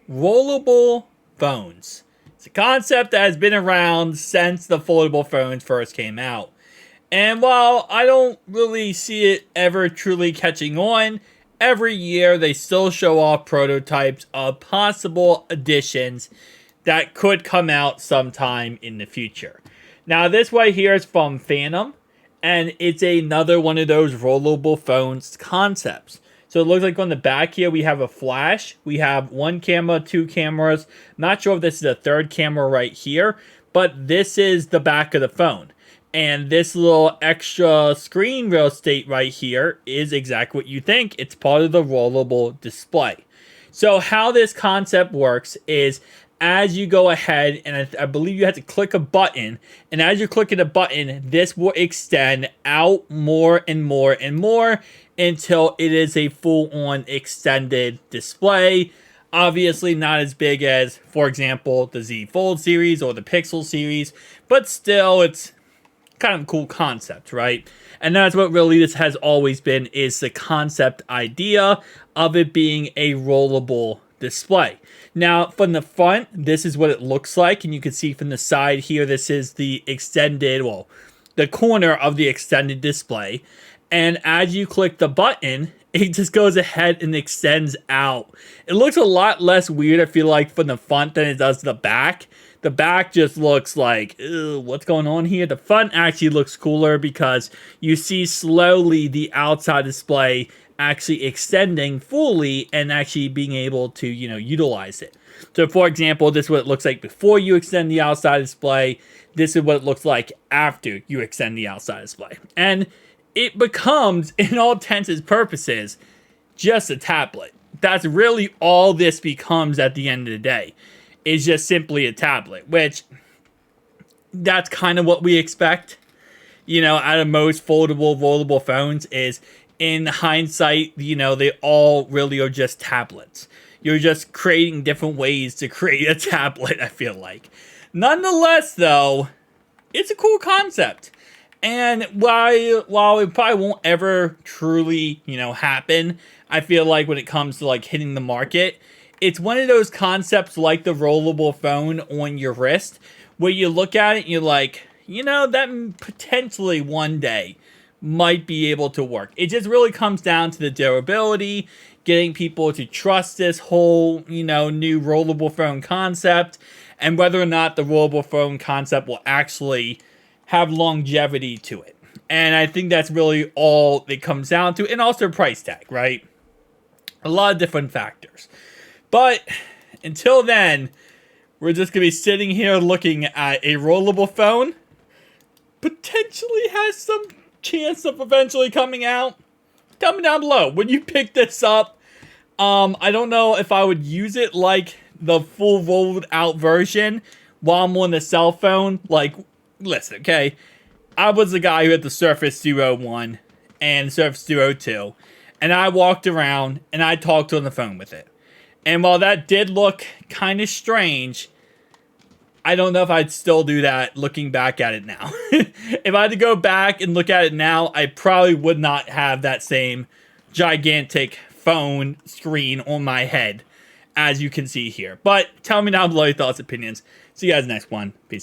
Rollable phones. It's a concept that has been around since the foldable phones first came out. And while I don't really see it ever truly catching on, every year they still show off prototypes of possible additions that could come out sometime in the future. Now, this right here is from Phantom, and it's another one of those rollable phones concepts. So it looks like on the back here we have a flash. We have one camera, two cameras. Not sure if this is a third camera right here, but this is the back of the phone. And this little extra screen real estate right here is exactly what you think. It's part of the rollable display. So how this concept works is as you go ahead, and I believe you have to click a button, and as you're clicking a button, this will extend out more and more and more until it is a full-on extended display. Obviously not as big as, for example, the Z Fold series or the Pixel series, but still it's kind of a cool concept, right? And that's what really this has always been, is the concept idea of it being a rollable display. Now, from the front, this is what it looks like, and you can see from the side here, this is the extended, well, the corner of the extended display. And as you click the button, it just goes ahead and extends out. It looks a lot less weird, I feel like, from the front than it does the back. The back just looks like, what's going on here? The front actually looks cooler because you see slowly the outside display actually extending fully and actually being able to, utilize it. So for example, this is what it looks like before you extend the outside display. This is what it looks like after you extend the outside display. And it becomes, in all intents and purposes, just a tablet. That's really all this becomes at the end of the day. Is just simply a tablet, which that's kind of what we expect, out of most foldable, rollable phones. Is in hindsight, they all really are just tablets. You're just creating different ways to create a tablet, I feel like. Nonetheless, though, it's a cool concept. And while it probably won't ever truly, happen, I feel like when it comes to like hitting the market, it's one of those concepts like the rollable phone on your wrist, where you look at it and you're like, that potentially one day might be able to work. It just really comes down to the durability, getting people to trust this whole, new rollable phone concept, and whether or not the rollable phone concept will actually have longevity to it. And I think that's really all it comes down to, and also price tag, right? A lot of different factors. But until then, we're just going to be sitting here looking at a rollable phone. Potentially has some chance of eventually coming out. Tell me down below. When you pick this up, I don't know if I would use it like the full rolled out version while I'm on the cell phone. Like, listen, okay? I was the guy who had the Surface Duo 1 and Surface Duo 2. And I walked around and I talked on the phone with it. And while that did look kind of strange, I don't know if I'd still do that looking back at it now. If I had to go back and look at it now, I probably would not have that same gigantic phone screen on my head, as you can see here. But tell me down below your thoughts, opinions. See you guys next one. Peace out.